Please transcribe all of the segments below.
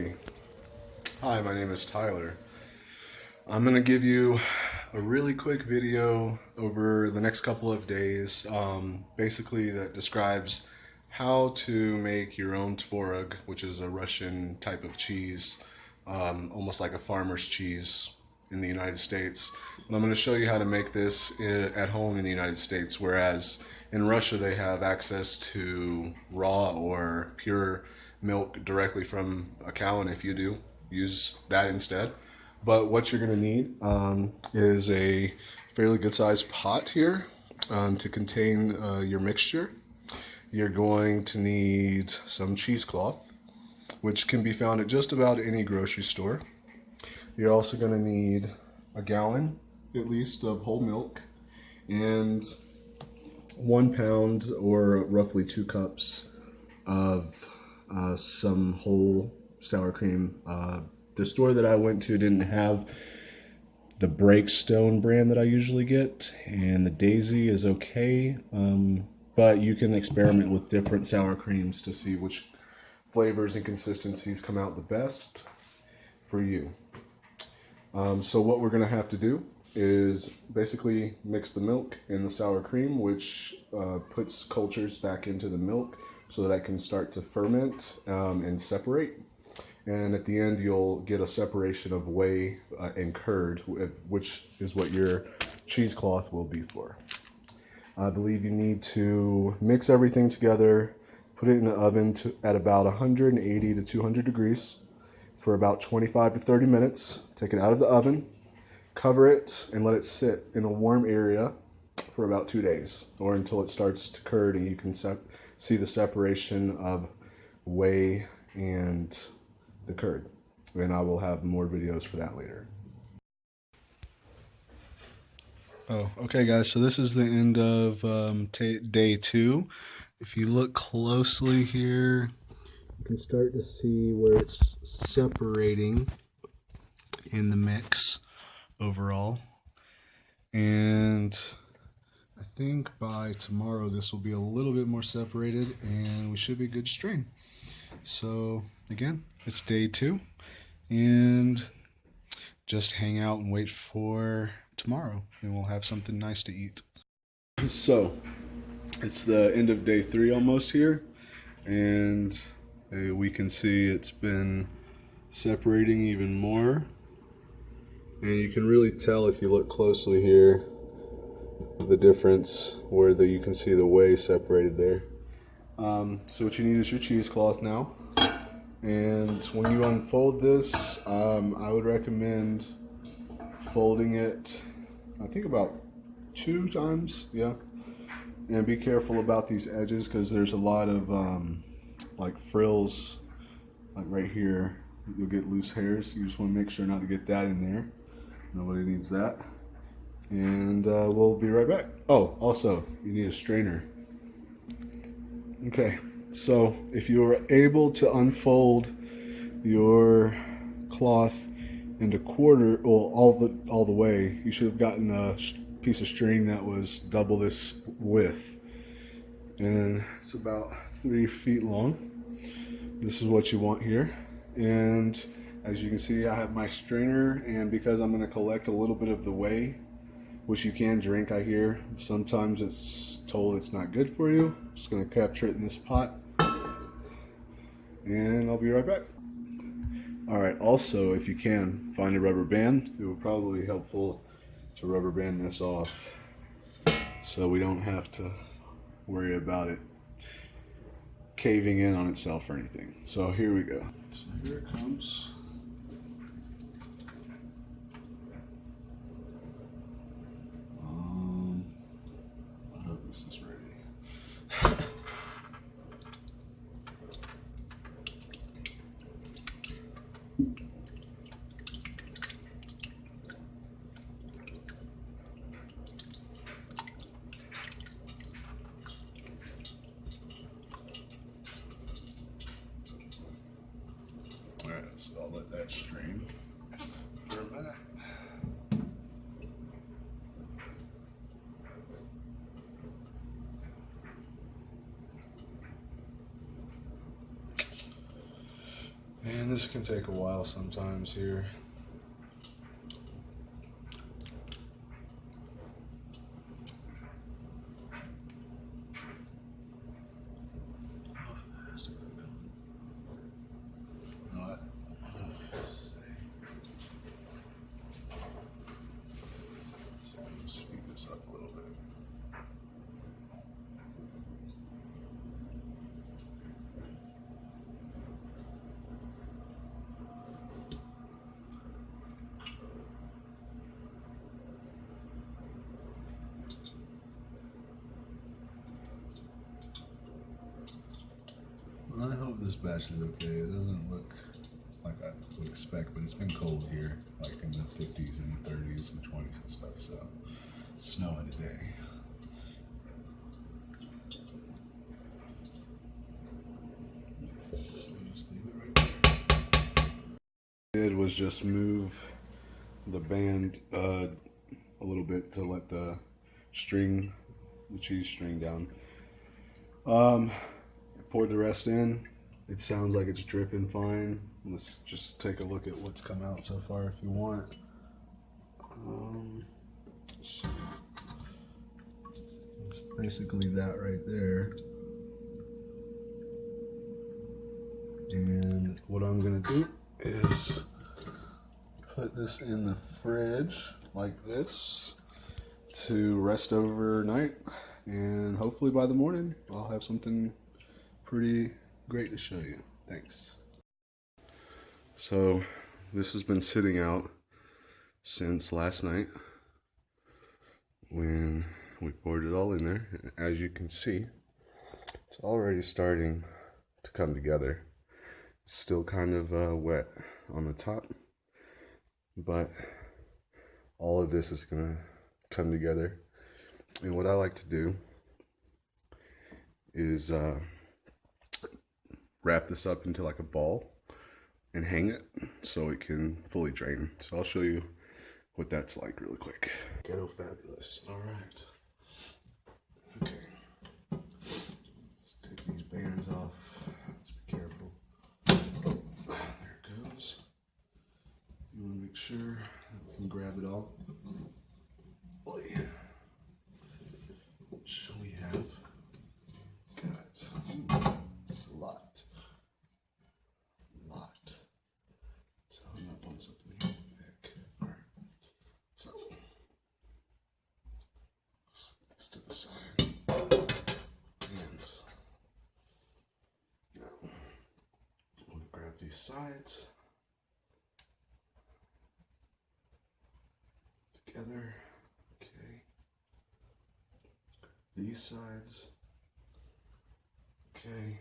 Hi, my name is Tyler. I'm going to give you a really quick video over the next couple of days, basically that describes how to make your own Tvorog, which is a Russian type of cheese, almost like a farmer's cheese in the United States. And I'm going to show you how to make this at home in the United States, whereas in Russia they have access to raw or pure milk directly from a cow, and if you do, use that instead. But what you're going to need is a fairly good sized pot here to contain your mixture. You're going to need some cheesecloth, which can be found at just about any grocery store. You're also going to need a gallon, at least, of whole milk and 1 pound or roughly 2 cups of some whole sour cream. The store that I went to didn't have the Breakstone brand that I usually get, and the Daisy is okay, but you can experiment with different sour creams to see which flavors and consistencies come out the best for you. So what we're going to have to do is basically mix the milk and the sour cream, which puts cultures back into the milk so that it can start to ferment and separate. And at the end, you'll get a separation of whey and curd, which is what your cheesecloth will be for. I believe you need to mix everything together, put it in the oven at about 180 to 200 degrees for about 25 to 30 minutes. Take it out of the oven, cover it, and let it sit in a warm area for about 2 days, or until it starts to curd and you can see the separation of whey and the curd. And I will have more videos for that later. Oh, okay, guys, so this is the end of day 2. If you look closely here, you can start to see where it's separating in the mix overall. And I think by tomorrow this will be a little bit more separated and we should be good to strain. So again, it's day 2 and just hang out and wait for tomorrow and we'll have something nice to eat. So it's the end of day 3 almost here, and we can see it's been separating even more, and you can really tell if you look closely here the difference where you can see the whey separated there. So what you need is your cheesecloth now, and when you unfold this, I would recommend folding it, I think about 2 times, yeah. And be careful about these edges because there's a lot of like frills, like right here. You'll get loose hairs. You just want to make sure not to get that in there. Nobody needs that. And we'll be right back. Oh, also, you need a strainer. Okay, so if you are able to unfold your cloth into quarter, well, all the way, you should have gotten a piece of string that was double this width, and it's about 3 feet long. This is what you want here, and as you can see, I have my strainer, and because I'm going to collect a little bit of the whey, which you can drink, I hear sometimes it's told it's not good for you. I'm just going to capture it in this pot, and I'll be right back. Alright, also, if you can, find a rubber band. It would probably be helpful to rubber band this off so we don't have to worry about it caving in on itself or anything. So here we go. So here it comes. I hope this is ready. Alright, so I'll let that strain for a minute. And this can take a while sometimes here. Speed this up a little bit. I hope this batch is okay. It doesn't look like I would expect, but it's been cold here, like in the 50s and 30s and 20s and stuff, so it's snowing today. Just leave it right there. Did was just move the band a little bit to let the cheese string down. Poured the rest in. It sounds like it's dripping fine. Let's just take a look at what's come out so far if you want. Basically that right there. And what I'm gonna do is put this in the fridge like this to rest overnight, and hopefully by the morning I'll have something pretty great to show you. Thanks. So this has been sitting out since last night when we poured it all in there. As you can see, it's already starting to come together. It's still kind of wet on the top, but all of this is gonna come together. And what I like to do is wrap this up into like a ball and hang it so it can fully drain. So I'll show you what that's like really quick. Ghetto fabulous. All right. Okay. Let's take these bands off. Let's be careful. There it goes. You want to make sure that we can grab it all. Which we have got a lot. So I'm up on something here. All right. So this to the side. And now I'm going to grab these sides together. Okay. These sides. Okay.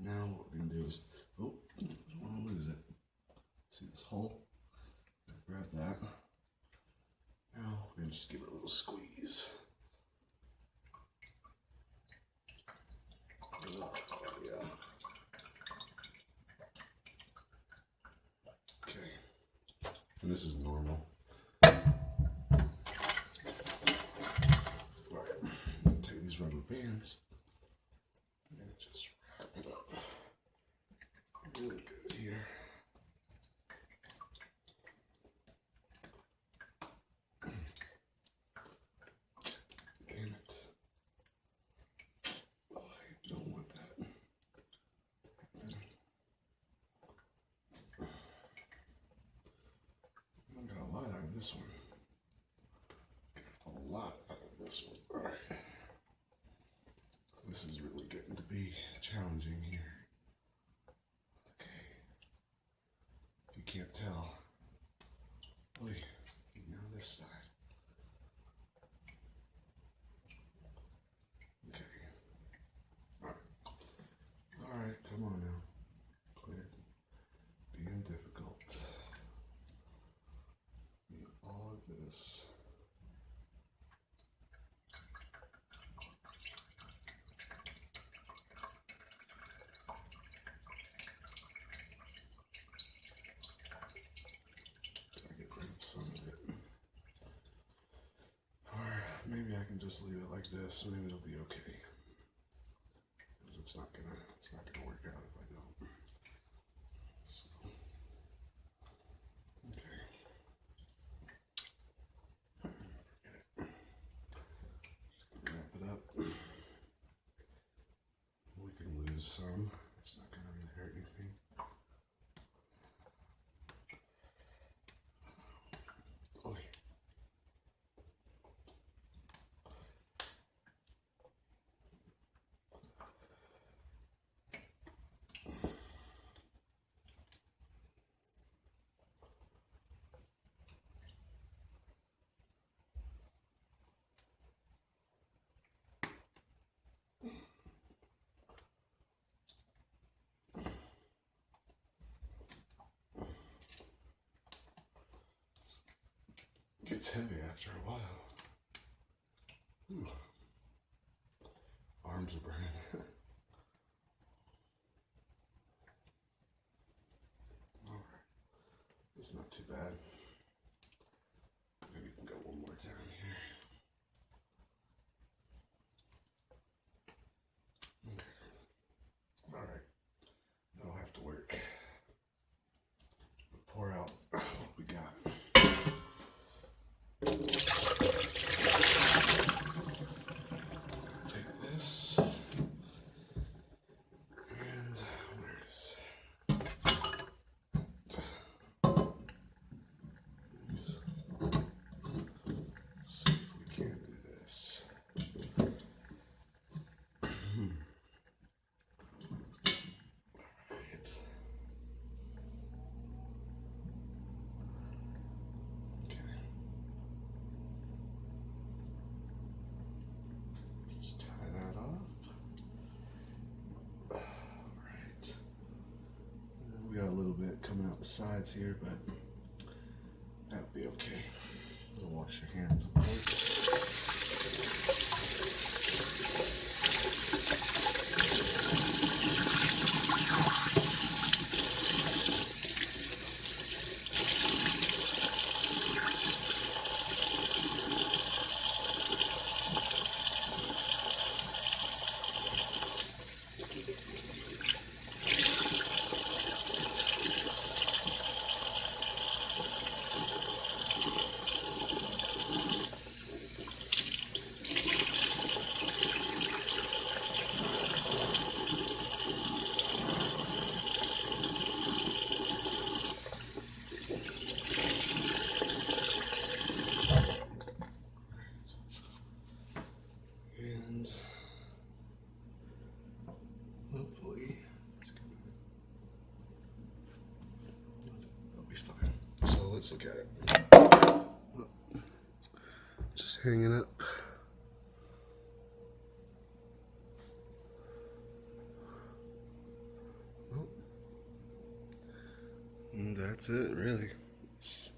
Now what we're going to do is, oh, I don't want to lose it. See this hole? Grab that. Now we're going to just give it a little squeeze. Oh, yeah. Okay. And this is normal. Alright. Take these rubber bands and just wrap it up really good here. Damn it. Oh, I don't want that. I got a lot out of this one. A lot out of this one. Alright. This is really getting to be challenging here. Okay. If you can't tell. Wait, now this side. Okay. Alright, come on now. Quit being difficult. Need all of this. Some of it. Or maybe I can just leave it like this, maybe it'll be okay. Because it's not gonna work out if I don't. So. some. It's not going to really hurt anything. Oh, it gets heavy after a while. Ooh. Arms are burning. Alright. It's not too bad. Maybe we can go one more time here. Okay. Alright. That'll have to work. We'll pour out what we got. Just tie that off. Alright. We got a little bit coming out the sides here, but that'll be okay. You'll wash your hands, of course. Hopefully it's that'll be fine. So let's look at it. Just hanging up. And that's it, really. Just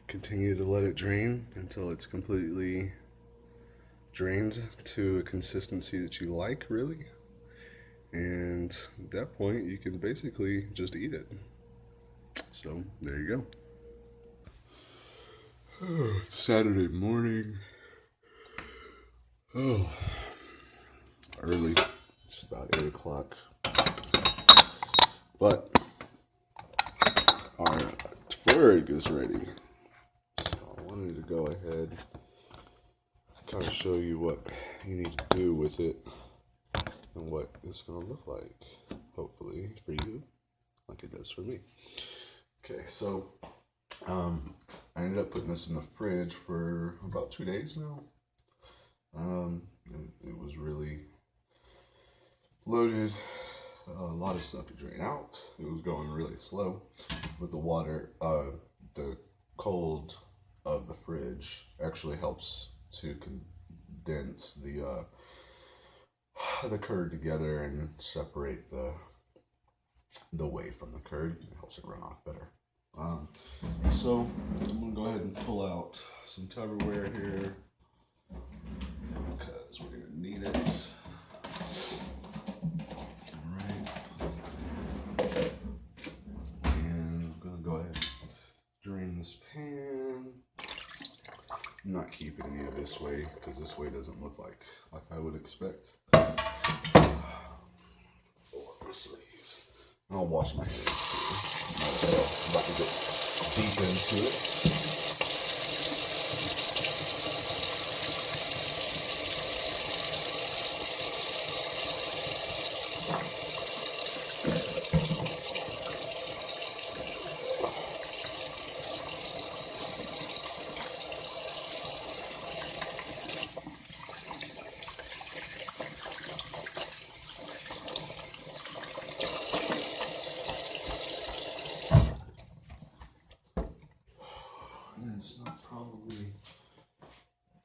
continue to let it drain until it's completely drained to a consistency that you like, really. And at that point, you can basically just eat it. So, there you go. Oh, it's Saturday morning. Oh, early. It's about 8 o'clock. But our Tvorog is ready. So I wanted to go ahead and kind of show you what you need to do with it and what it's going to look like, hopefully, for you, like it does for me. Okay, so I ended up putting this in the fridge for about 2 days now. It was really loaded. A lot of stuff to drain out. It was going really slow with the water. The cold of the fridge actually helps to condense the curd together and separate the whey from the curd. It helps it run off better. So I'm gonna go ahead and pull out some Tupperware here because we're gonna need it. Alright. And I'm gonna go ahead and drain this pan. I'm not keeping any of this whey because this whey doesn't look like I would expect. My sleeves. I'll wash my hands too. I'm about to get deep into it.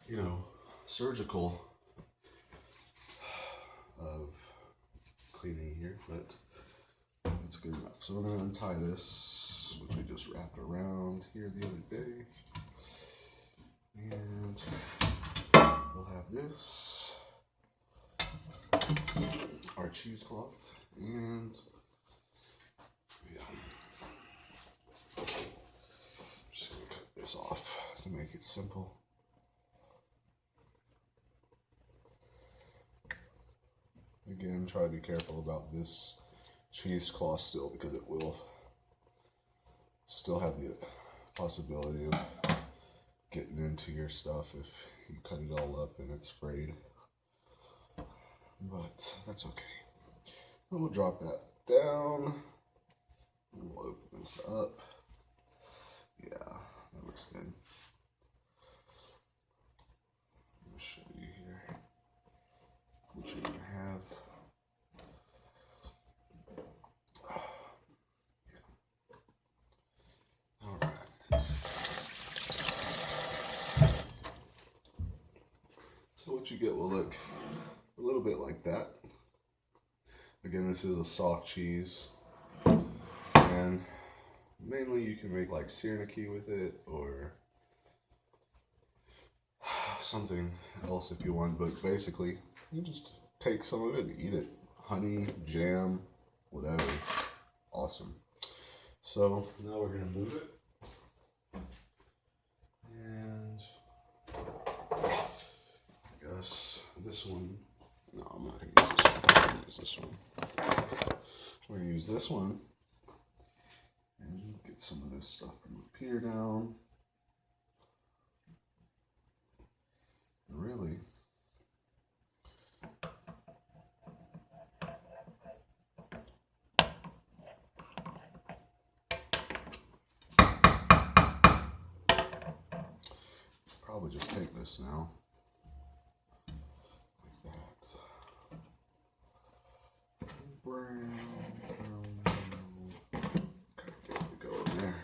you know, surgical of cleaning here, but that's good enough. So we're going to untie this, which we just wrapped around here the other day. And we'll have this, our cheesecloth, and yeah. I'm just going to cut this off to make it simple. Again, try to be careful about this cheesecloth still, because it will still have the possibility of getting into your stuff if you cut it all up and it's frayed. But that's okay. And we'll drop that down. And we'll open this up. Yeah, that looks good. I'll show you here what you're gonna have. All right. So what you get will look a little bit like that. Again, this is a soft cheese, and mainly you can make like sirniki with it or something else if you want, but basically you just take some of it and eat it. Honey, jam, whatever. Awesome. So now we're going to move it. And I guess this one, no, I'm not going to use this one. I'm going to use this one. We're going to use this one and get some of this stuff from up here down. And really, probably just take this now, like that. Brown. Get it to go in there.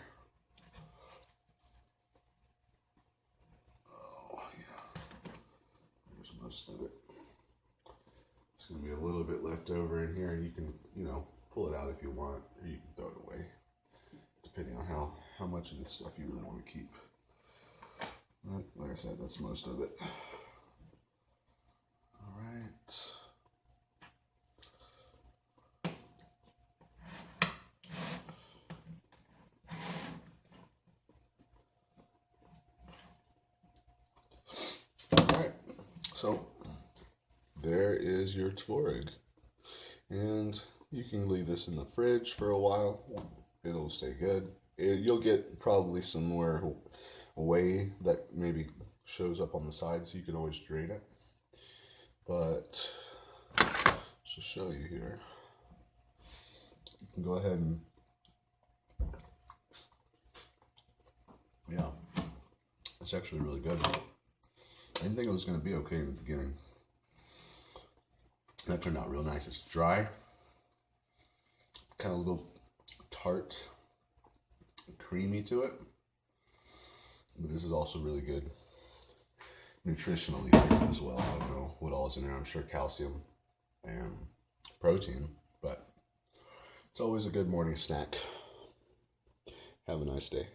Oh yeah, there's most of it. It's going to be a little bit left over in here, and you can, you know, pull it out if you want, or you can throw it away, depending on how much of this stuff you really want to keep. But like I said, that's most of it. All right. All right. So there is your Tvorog, and you can leave this in the fridge for a while. It'll stay good. You'll get probably some more whey that maybe shows up on the side, so you can always drain it. But just to show you here, you can go ahead and, yeah, it's actually really good. I didn't think it was going to be okay in the beginning. That turned out real nice. It's dry, kind of a little tart, creamy to it. But this is also really good nutritionally for you as well. I don't know what all is in there. I'm sure calcium and protein, but it's always a good morning snack. Have a nice day.